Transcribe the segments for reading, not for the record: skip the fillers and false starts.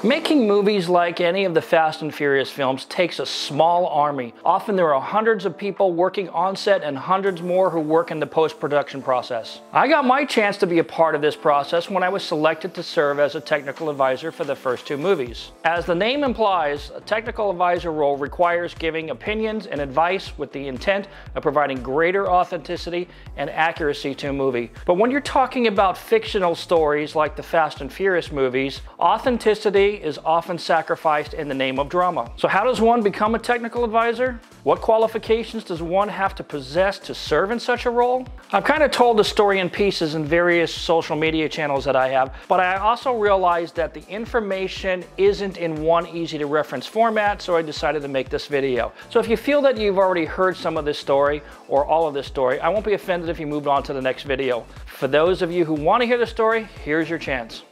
Making movies like any of the Fast and Furious films takes a small army. Often there are hundreds of people working on set and hundreds more who work in the post-production process. I got my chance to be a part of this process when I was selected to serve as a technical advisor for the first two movies. As the name implies, a technical advisor role requires giving opinions and advice with the intent of providing greater authenticity and accuracy to a movie. But when you're talking about fictional stories like the Fast and Furious movies, authenticity is often sacrificed in the name of drama. So how does one become a technical advisor? What qualifications does one have to possess to serve in such a role? I've kind of told the story in pieces in various social media channels that I have, but I also realized that the information isn't in one easy to reference format, so I decided to make this video. So if you feel that you've already heard some of this story or all of this story, I won't be offended if you moved on to the next video. For those of you who want to hear the story, here's your chance.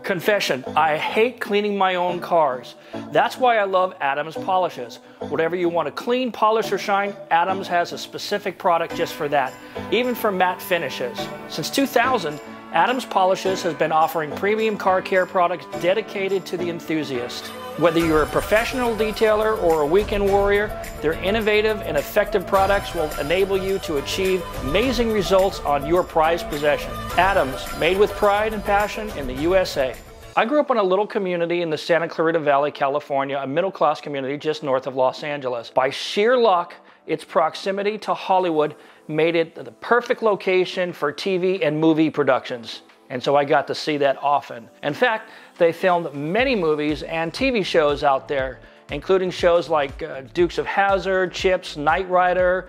Confession, I hate cleaning my own cars. That's why I love Adams polishes. Whatever you want to clean, polish, or shine, Adams has a specific product just for that, even for matte finishes. Since 2000, Adams Polishes has been offering premium car care products dedicated to the enthusiast. Whether you're a professional detailer or a weekend warrior, their innovative and effective products will enable you to achieve amazing results on your prized possession. Adams, made with pride and passion in the USA. I grew up in a little community in the Santa Clarita Valley, California, a middle-class community just north of Los Angeles. By sheer luck, its proximity to Hollywood made it the perfect location for TV and movie productions. And so I got to see that often. In fact, they filmed many movies and TV shows out there, including shows like Dukes of Hazzard, Chips, Knight Rider,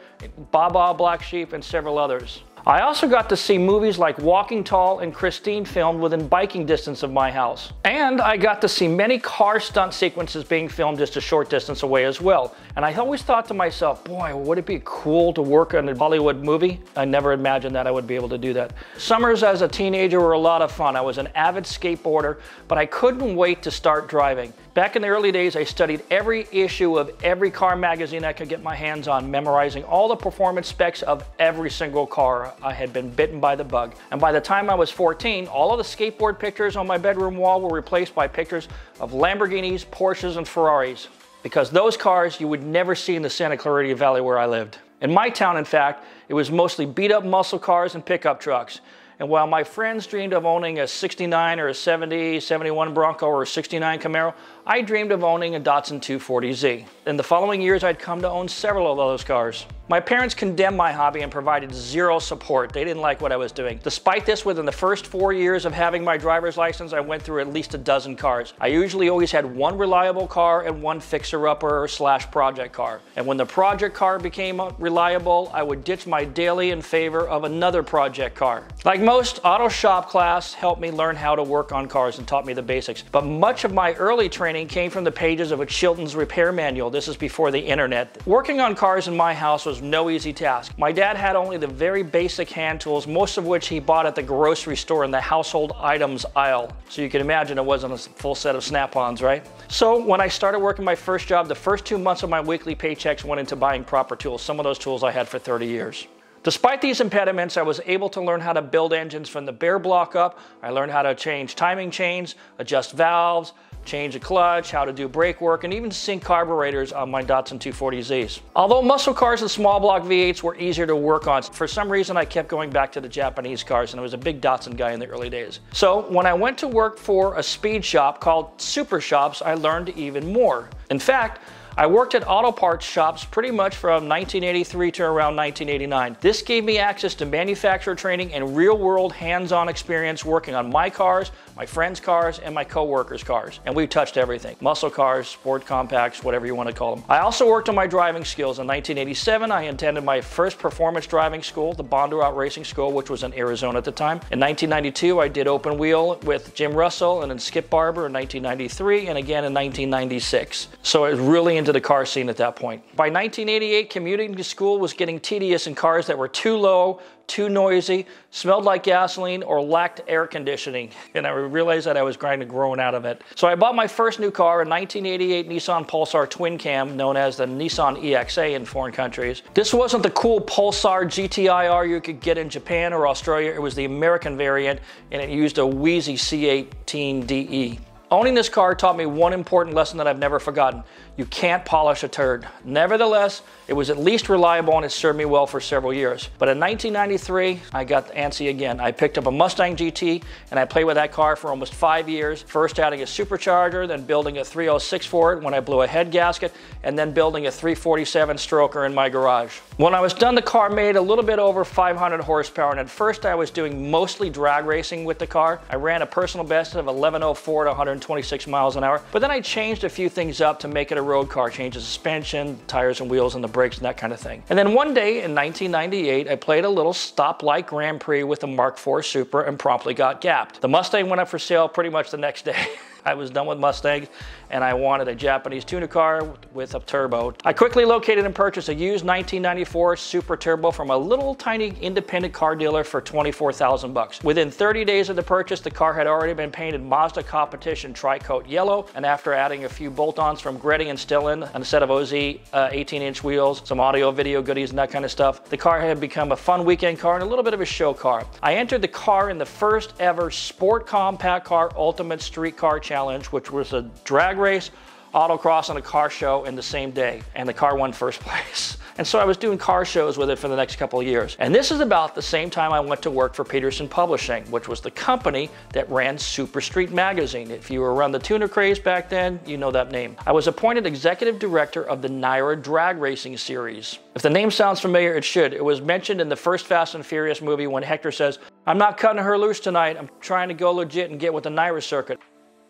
Baba Black Sheep, and several others. I also got to see movies like Walking Tall and Christine filmed within biking distance of my house. And I got to see many car stunt sequences being filmed just a short distance away as well. And I always thought to myself, boy, would it be cool to work on a Hollywood movie? I never imagined that I would be able to do that. Summers as a teenager were a lot of fun. I was an avid skateboarder, but I couldn't wait to start driving. Back in the early days, I studied every issue of every car magazine I could get my hands on, memorizing all the performance specs of every single car. I had been bitten by the bug. And by the time I was 14, all of the skateboard pictures on my bedroom wall were replaced by pictures of Lamborghinis, Porsches, and Ferraris. Because those cars you would never see in the Santa Clarita Valley where I lived. In my town, in fact, it was mostly beat-up muscle cars and pickup trucks. And while my friends dreamed of owning a 69 or a 70, 71 Bronco or a 69 Camaro, I dreamed of owning a Datsun 240Z. In the following years, I'd come to own several of those cars. My parents condemned my hobby and provided zero support. They didn't like what I was doing. Despite this, within the first 4 years of having my driver's license, I went through at least a dozen cars. I usually always had one reliable car and one fixer-upper / project car. And when the project car became reliable, I would ditch my daily in favor of another project car. Like most, auto shop class helped me learn how to work on cars and taught me the basics. But much of my early training came from the pages of a Chilton's repair manual. This is before the internet. Working on cars in my house was no easy task. My dad had only the very basic hand tools, most of which he bought at the grocery store in the household items aisle. So you can imagine it wasn't a full set of snap-ons, right? So when I started working my first job, the first 2 months of my weekly paychecks went into buying proper tools. Some of those tools I had for 30 years. Despite these impediments, I was able to learn how to build engines from the bare block up. I learned how to change timing chains, adjust valves, change a clutch, how to do brake work, and even sync carburetors on my Datsun 240Zs. Although muscle cars and small block V8s were easier to work on, for some reason I kept going back to the Japanese cars, and I was a big Datsun guy in the early days. So when I went to work for a speed shop called Super Shops, I learned even more. In fact, I worked at auto parts shops pretty much from 1983 to around 1989. This gave me access to manufacturer training and real-world hands-on experience working on my cars, my friends' cars, and my co-workers' cars. And we touched everything. Muscle cars, sport compacts, whatever you want to call them. I also worked on my driving skills. In 1987, I attended my first performance driving school, the Bondurant Racing School, which was in Arizona at the time. In 1992, I did open wheel with Jim Russell and then Skip Barber in 1993, and again in 1996. So I was really into the car scene at that point. By 1988, commuting to school was getting tedious in cars that were too low, too noisy, smelled like gasoline, or lacked air conditioning. And I realized that I was kind of growing out of it. So I bought my first new car, a 1988 Nissan Pulsar twin cam, known as the Nissan EXA in foreign countries. This wasn't the cool Pulsar GTI-R you could get in Japan or Australia. It was the American variant, and it used a wheezy C18DE. Owning this car taught me one important lesson that I've never forgotten. You can't polish a turd. Nevertheless, it was at least reliable and it served me well for several years. But in 1993, I got antsy again. I picked up a Mustang GT and I played with that car for almost 5 years. First adding a supercharger, then building a 306 for it when I blew a head gasket, and then building a 347 stroker in my garage. When I was done, the car made a little bit over 500 horsepower, and at first I was doing mostly drag racing with the car. I ran a personal best of 1104 to 126 miles an hour, but then I changed a few things up to make it a road car, changed the suspension, tires and wheels and the brakes and that kind of thing. And then one day in 1998, I played a little stoplight Grand Prix with the Mark IV Supra and promptly got gapped. The Mustang went up for sale pretty much the next day. I was done with Mustangs and I wanted a Japanese tuner car with a turbo. I quickly located and purchased a used 1994 Supra Turbo from a little tiny independent car dealer for 24,000 bucks. Within 30 days of the purchase, the car had already been painted Mazda Competition Tri-Coat Yellow, and after adding a few bolt-ons from Gretty and Stillen, and a set of OZ 18-inch wheels, some audio video goodies and that kind of stuff, the car had become a fun weekend car and a little bit of a show car. I entered the car in the first ever Sport Compact Car Ultimate Street Car Challenge, which was a drag race, autocross, and a car show in the same day, and the car won first place. And so I was doing car shows with it for the next couple of years. And this is about the same time I went to work for Peterson Publishing, which was the company that ran Super Street Magazine. If you were around the tuner craze back then, you know that name. I was appointed executive director of the Naira drag racing series. If the name sounds familiar, it should. It was mentioned in the first Fast and Furious movie when Hector says, "I'm not cutting her loose tonight. I'm trying to go legit and get with the Naira circuit."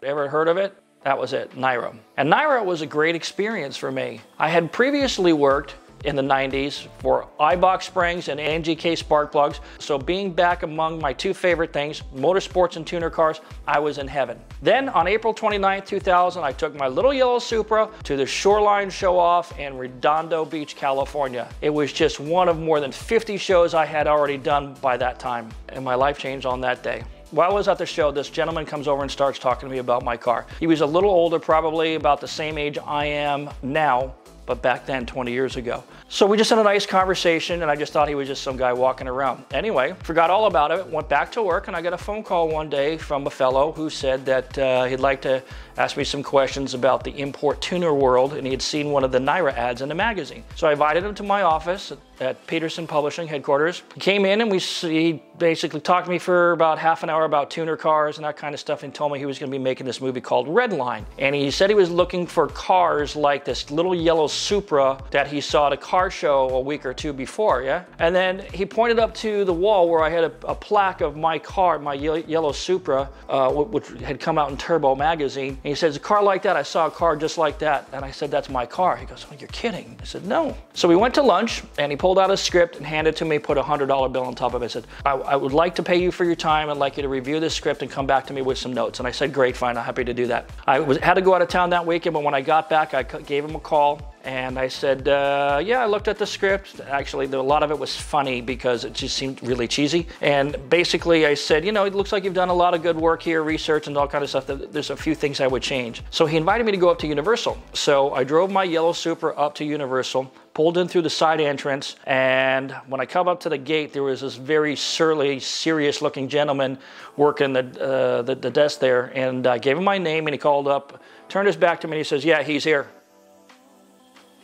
Ever heard of it? That was it, Naira. And Naira was a great experience for me. I had previously worked in the 90s for iBox Springs and NGK spark plugs, so being back among my two favorite things, motorsports and tuner cars, I was in heaven. Then on April 29, 2000, I took my little yellow Supra to the Shoreline Show-Off in Redondo Beach, California. It was just one of more than 50 shows I had already done by that time, and my life changed on that day. While I was at the show, this gentleman comes over and starts talking to me about my car. He was a little older, probably about the same age I am now, but back then, 20 years ago. So we just had a nice conversation, and I just thought he was just some guy walking around. Anyway, forgot all about it, went back to work, and I got a phone call one day from a fellow who said that he'd like to ask me some questions about the import tuner world, and he had seen one of the Naira ads in the magazine. So I invited him to my office at Peterson Publishing headquarters. He came in and he basically talked to me for about half an hour about tuner cars and that kind of stuff, and told me he was going to be making this movie called Redline. And he said he was looking for cars like this little yellow Supra that he saw at a car show a week or two before, yeah? And then he pointed up to the wall where I had a plaque of my car, my yellow Supra, which had come out in Turbo magazine. And he says, "A car like that, I saw a car just like that." And I said, "That's my car." He goes, "Oh, you're kidding." I said, "No." So we went to lunch, and he pulled out a script and handed it to me, put a $100 bill on top of it. He said, I would like to pay you for your time. I'd like you to review this script and come back to me with some notes." And I said, "Great, fine, I'm happy to do that." I had to go out of town that weekend, but when I got back, I gave him a call. And I said, yeah, I looked at the script. Actually, a lot of it was funny because it just seemed really cheesy. And basically I said, you know, it looks like you've done a lot of good work here, research and all kind of stuff. There's a few things I would change. So he invited me to go up to Universal. So I drove my yellow Supra up to Universal, pulled in through the side entrance, and when I come up to the gate, there was this very surly, serious looking gentleman working the desk there. And I gave him my name, and he called up, turned his back to me, and he says, "Yeah, he's here."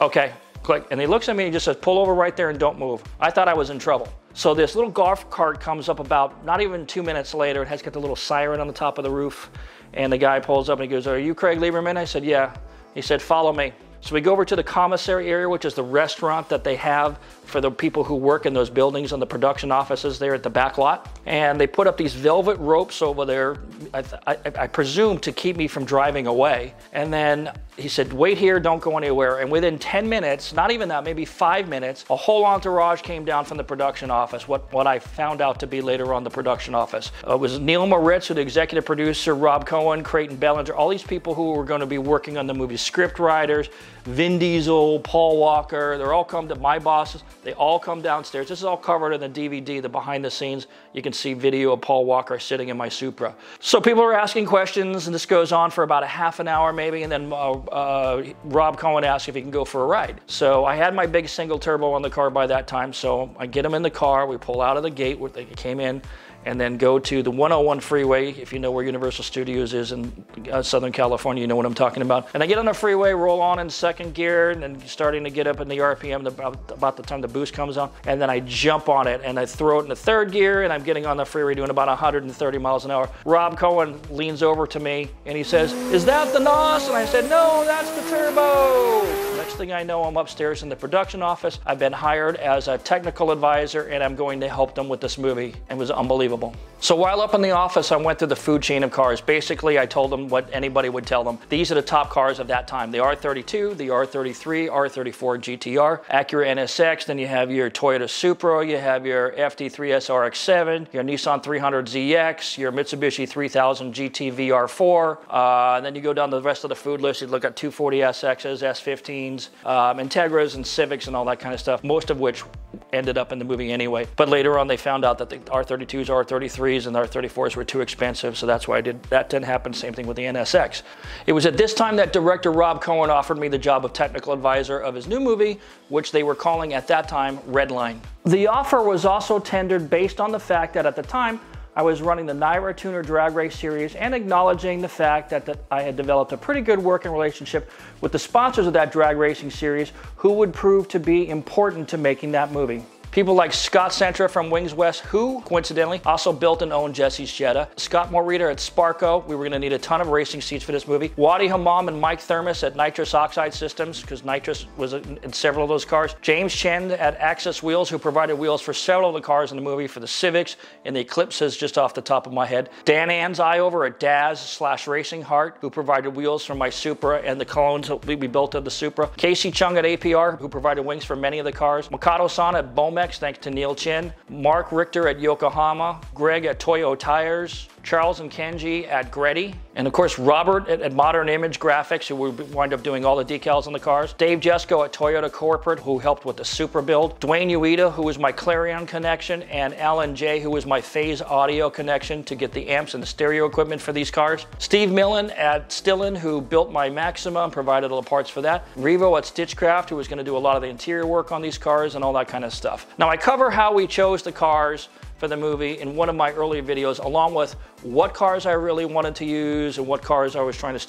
Okay, click. And he looks at me and just says, "Pull over right there and don't move." I thought I was in trouble. So this little golf cart comes up about not even 2 minutes later. It has got the little siren on the top of the roof. And the guy pulls up and he goes, "Are you Craig Lieberman?" I said, "Yeah." He said, "Follow me." So we go over to the commissary area, which is the restaurant that they have for the people who work in those buildings and the production offices there at the back lot. And they put up these velvet ropes over there, I presume to keep me from driving away. And then he said, "Wait here, don't go anywhere." And within 10 minutes, not even that, maybe 5 minutes, a whole entourage came down from the production office, what I found out to be later on the production office. It was Neil Moritz, the executive producer, Rob Cohen, Creighton Bellinger, all these people who were going to be working on the movie, script writers, Vin Diesel, Paul Walker, they're all come to my bosses. They all come downstairs. This is all covered in the DVD, the behind the scenes. You can see video of Paul Walker sitting in my Supra. So people are asking questions, and this goes on for about a half an hour maybe, and then Rob Cohen asked if he can go for a ride. So I had my big single turbo on the car by that time, so I get him in the car, we pull out of the gate, they came in, and then go to the 101 freeway. If you know where Universal Studios is in Southern California, you know what I'm talking about. And I get on the freeway, roll on in second gear, and then starting to get up in the RPM about the time the boost comes on. And then I jump on it and I throw it into third gear, and I'm getting on the freeway doing about 130 miles an hour. Rob Cohen leans over to me and he says, "Is that the NOS?" And I said, "No, that's the turbo." Next thing I know, I'm upstairs in the production office. I've been hired as a technical advisor, and I'm going to help them with this movie. It was unbelievable. So while up in the office, I went through the food chain of cars. Basically, I told them what anybody would tell them. These are the top cars of that time. The R32, the R33, R34 GTR, Acura NSX, then you have your Toyota Supra, you have your FD3 SRX7, your Nissan 300ZX, your Mitsubishi 3000 GT VR4, and then you go down the rest of the food list, you look at 240SXs, S15s, Integras and Civics and all that kind of stuff, most of which ended up in the movie anyway. But later on they found out that the R32s, R33s, and R34s were too expensive, so that's why that didn't happen. Same thing with the NSX. It was at this time that director Rob Cohen offered me the job of technical advisor of his new movie, which they were calling at that time Redline. The offer was also tendered based on the fact that at the time I was running the Naira Tuner Drag Race Series and acknowledging the fact that I had developed a pretty good working relationship with the sponsors of that drag racing series, who would prove to be important to making that movie. People like Scott Centra from Wings West, who, coincidentally, also built and owned Jesse's Jetta. Scott Morita at Sparco. We were going to need a ton of racing seats for this movie. Wadi Hammam and Mike Thermos at Nitrous Oxide Systems, because Nitrous was in several of those cars. James Chen at Access Wheels, who provided wheels for several of the cars in the movie, for the Civics and the Eclipses, just off the top of my head. Dan Anzai over at Daz/Racing Heart, who provided wheels for my Supra and the clones that we built of the Supra. Casey Chung at APR, who provided wings for many of the cars. Makoto-san at Bomex, thanks to Neil Chin. Mark Richter at Yokohama. Greg at Toyo Tires. Charles and Kenji at Greddy. And of course, Robert at Modern Image Graphics, who would wind up doing all the decals on the cars. Dave Jesko at Toyota Corporate, who helped with the Supra build. Dwayne Ueda, who was my Clarion connection, and Alan J., who was my Phase Audio connection to get the amps and the stereo equipment for these cars. Steve Millen at Stillen, who built my Maxima and provided all the parts for that. Revo at Stitchcraft, who was going to do a lot of the interior work on these cars and all that kind of stuff. Now, I cover how we chose the cars for the movie in one of my earlier videos, along with what cars I really wanted to use and what cars I was trying to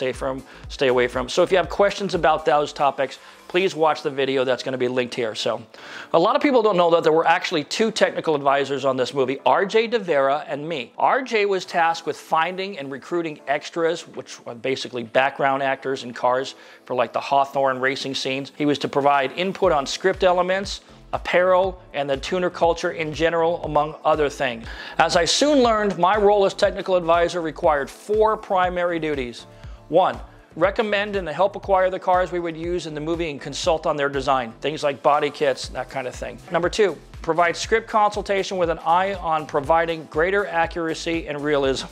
stay away from. So if you have questions about those topics, please watch the video that's going to be linked here. So a lot of people don't know that there were actually two technical advisors on this movie, RJ DeVera and me. RJ was tasked with finding and recruiting extras, which were basically background actors in cars for like the Hawthorne racing scenes. He was to provide input on script elements, apparel, and the tuner culture in general, among other things. As I soon learned, my role as technical advisor required 4 primary duties. 1, recommend and help acquire the cars we would use in the movie and consult on their design. Things like body kits, that kind of thing. Number 2, provide script consultation with an eye on providing greater accuracy and realism.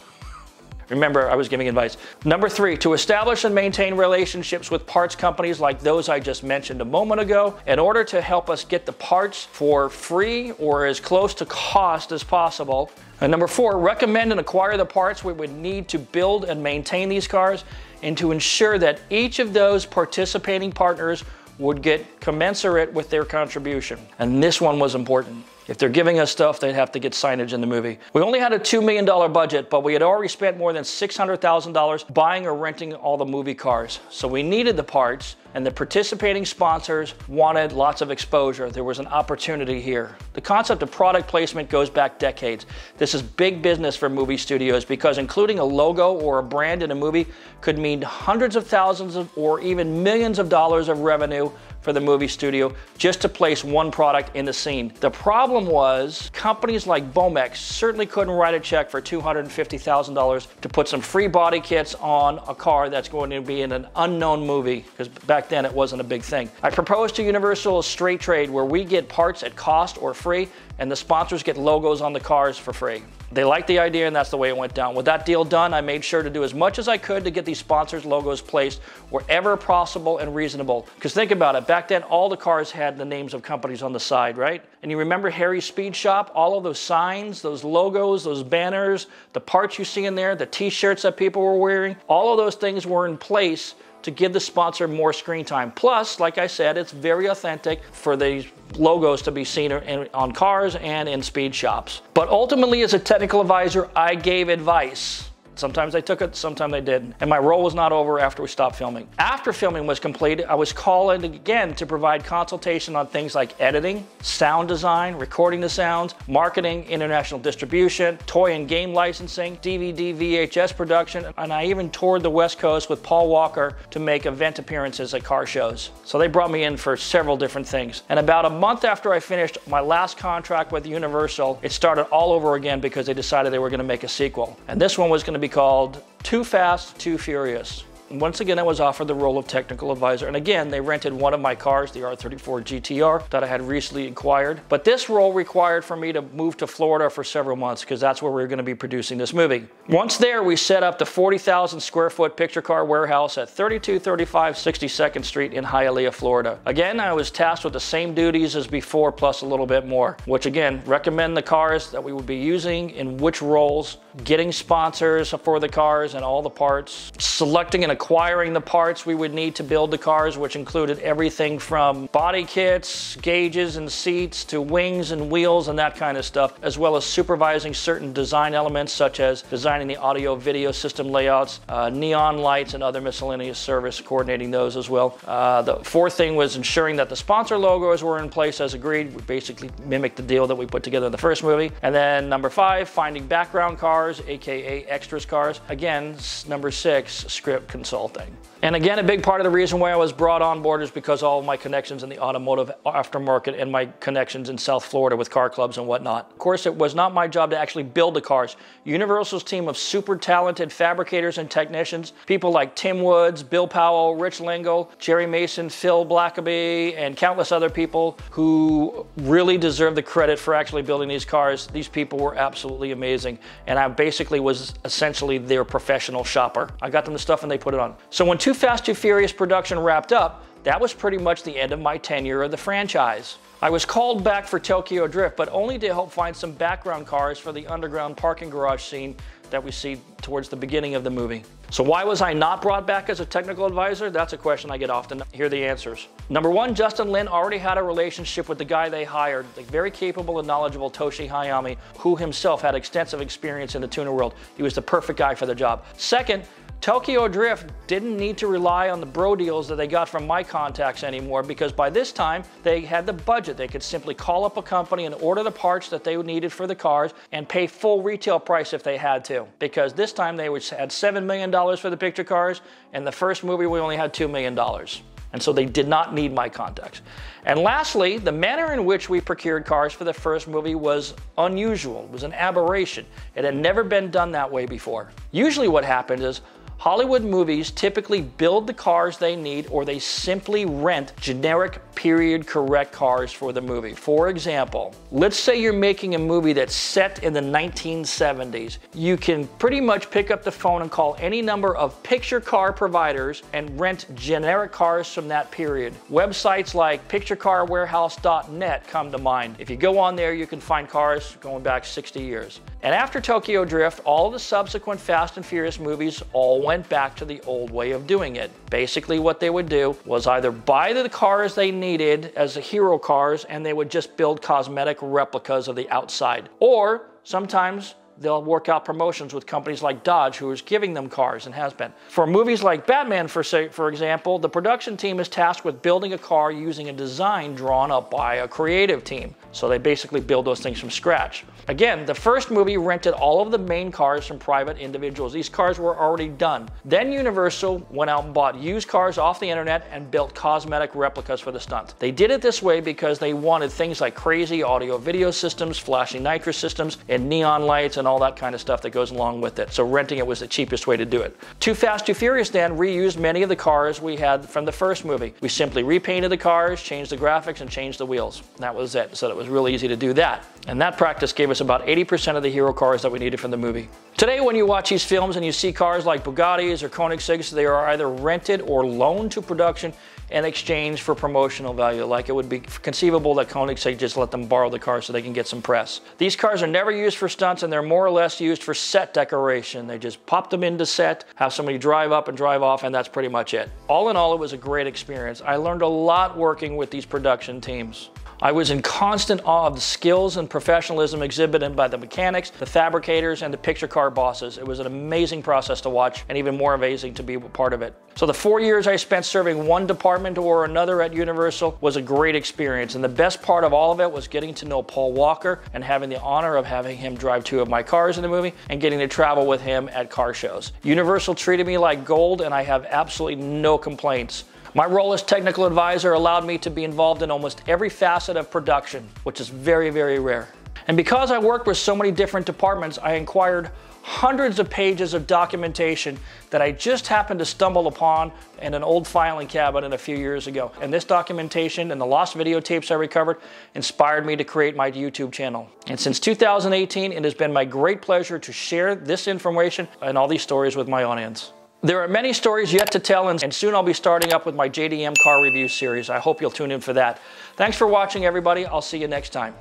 Remember, I was giving advice. Number 3, to establish and maintain relationships with parts companies like those I just mentioned a moment ago in order to help us get the parts for free or as close to cost as possible. And number 4, recommend and acquire the parts we would need to build and maintain these cars, and to ensure that each of those participating partners would get commensurate with their contribution. And this one was important. If they're giving us stuff, they'd have to get signage in the movie. We only had a $2 million budget, but we had already spent more than $600,000 buying or renting all the movie cars. So we needed the parts, and the participating sponsors wanted lots of exposure. There was an opportunity here. The concept of product placement goes back decades. This is big business for movie studios because including a logo or a brand in a movie could mean hundreds of thousands or even millions of dollars of revenue for the movie studio just to place one product in the scene. The problem was companies like Bomex certainly couldn't write a check for $250,000 to put some free body kits on a car that's going to be in an unknown movie, because back then it wasn't a big thing. I proposed to Universal a straight trade where we get parts at cost or free, and the sponsors get logos on the cars for free. They liked the idea, and that's the way it went down. With that deal done, I made sure to do as much as I could to get these sponsors' logos placed wherever possible and reasonable. Because think about it, back then all the cars had the names of companies on the side, right? And you remember Harry's Speed Shop? All of those signs, those logos, those banners, the parts you see in there, the t-shirts that people were wearing, all of those things were in place to give the sponsor more screen time. Plus, like I said, it's very authentic for these logos to be seen on cars and in speed shops. But ultimately, as a technical advisor, I gave advice. Sometimes I took it, sometimes I didn't. And my role was not over after we stopped filming. After filming was completed, I was called in again to provide consultation on things like editing, sound design, recording the sounds, marketing, international distribution, toy and game licensing, DVD, VHS production, and I even toured the West Coast with Paul Walker to make event appearances at car shows. So they brought me in for several different things. And about a month after I finished my last contract with Universal, it started all over again because they decided they were going to make a sequel. And this one was going to be called Too Fast, Too Furious. And once again, I was offered the role of technical advisor. And again, they rented one of my cars, the R34 GTR, that I had recently acquired. But this role required for me to move to Florida for several months because that's where we were going to be producing this movie. Once there, we set up the 40,000 square foot picture car warehouse at 3235 62nd Street in Hialeah, Florida. Again, I was tasked with the same duties as before, plus a little bit more, which again, recommend the cars that we would be using in which roles, getting sponsors for the cars and all the parts, selecting and acquiring the parts we would need to build the cars, which included everything from body kits, gauges and seats, to wings and wheels and that kind of stuff, as well as supervising certain design elements such as designing the audio video system layouts, neon lights and other miscellaneous service, coordinating those as well. The fourth thing was ensuring that the sponsor logos were in place as agreed. We basically mimicked the deal that we put together in the first movie. And then number 5, finding background cars, aka extras cars. Again, number 6, script consulting. And again, a big part of the reason why I was brought on board is because all of my connections in the automotive aftermarket and my connections in South Florida with car clubs and whatnot. Of course, it was not my job to actually build the cars. Universal's team of super talented fabricators and technicians, people like Tim Woods, Bill Powell, Rich Lingle, Jerry Mason, Phil Blackaby, and countless other people who really deserve the credit for actually building these cars. These people were absolutely amazing. And I basically was essentially their professional shopper. I got them the stuff and they put it on. So when Too Fast, Too Furious production wrapped up, that was pretty much the end of my tenure of the franchise. I was called back for Tokyo Drift, but only to help find some background cars for the underground parking garage scene that we see towards the beginning of the movie. So why was I not brought back as a technical advisor? That's a question I get often. Here are the answers. Number 1, Justin Lin already had a relationship with the guy they hired, the very capable and knowledgeable Toshi Hayami, who himself had extensive experience in the tuner world. He was the perfect guy for the job. Second, Tokyo Drift didn't need to rely on the bro deals that they got from my contacts anymore because by this time they had the budget. They could simply call up a company and order the parts that they needed for the cars and pay full retail price if they had to. Because this time they had $7 million for the picture cars, and the first movie we only had $2 million. And so they did not need my contacts. And lastly, the manner in which we procured cars for the first movie was unusual. It was an aberration. It had never been done that way before. Usually what happened is Hollywood movies typically build the cars they need, or they simply rent generic period correct cars for the movie. For example, let's say you're making a movie that's set in the 1970s. You can pretty much pick up the phone and call any number of picture car providers and rent generic cars from that period. Websites like picturecarwarehouse.net come to mind. If you go on there, you can find cars going back 60 years. And after Tokyo Drift, all of the subsequent Fast and Furious movies all went back to the old way of doing it. Basically what they would do was either buy the cars they needed as the hero cars and they would just build cosmetic replicas of the outside. Or sometimes they'll work out promotions with companies like Dodge, who is giving them cars and has been. For movies like Batman, for example, the production team is tasked with building a car using a design drawn up by a creative team. So they basically build those things from scratch. Again, the first movie rented all of the main cars from private individuals. These cars were already done. Then Universal went out and bought used cars off the internet and built cosmetic replicas for the stunts. They did it this way because they wanted things like crazy audio video systems, flashing nitrous systems, and neon lights and all that kind of stuff that goes along with it. So renting it was the cheapest way to do it. Too Fast, Too Furious then reused many of the cars we had from the first movie. We simply repainted the cars, changed the graphics, and changed the wheels. That was it. So it was really easy to do that. And that practice gave us about 80% of the hero cars that we needed from the movie. Today, when you watch these films and you see cars like Bugattis or Koenigseggs, they are either rented or loaned to production in exchange for promotional value. Like, it would be conceivable that Koenigsegg just let them borrow the car so they can get some press. These cars are never used for stunts, and they're more or less used for set decoration. They just pop them into set, have somebody drive up and drive off, and that's pretty much it. All in all, it was a great experience. I learned a lot working with these production teams. I was in constant awe of the skills and professionalism exhibited by the mechanics, the fabricators, and the picture car bosses. It was an amazing process to watch, and even more amazing to be a part of it. So the 4 years I spent serving one department or another at Universal was a great experience, and the best part of all of it was getting to know Paul Walker and having the honor of having him drive 2 of my cars in the movie and getting to travel with him at car shows. Universal treated me like gold, and I have absolutely no complaints. My role as technical advisor allowed me to be involved in almost every facet of production, which is very, very rare. And because I worked with so many different departments, I acquired hundreds of pages of documentation that I just happened to stumble upon in an old filing cabinet a few years ago. And this documentation and the lost videotapes I recovered inspired me to create my YouTube channel. And since 2018, it has been my great pleasure to share this information and all these stories with my audience. There are many stories yet to tell, and soon I'll be starting up with my JDM car review series. I hope you'll tune in for that. Thanks for watching, everybody. I'll see you next time.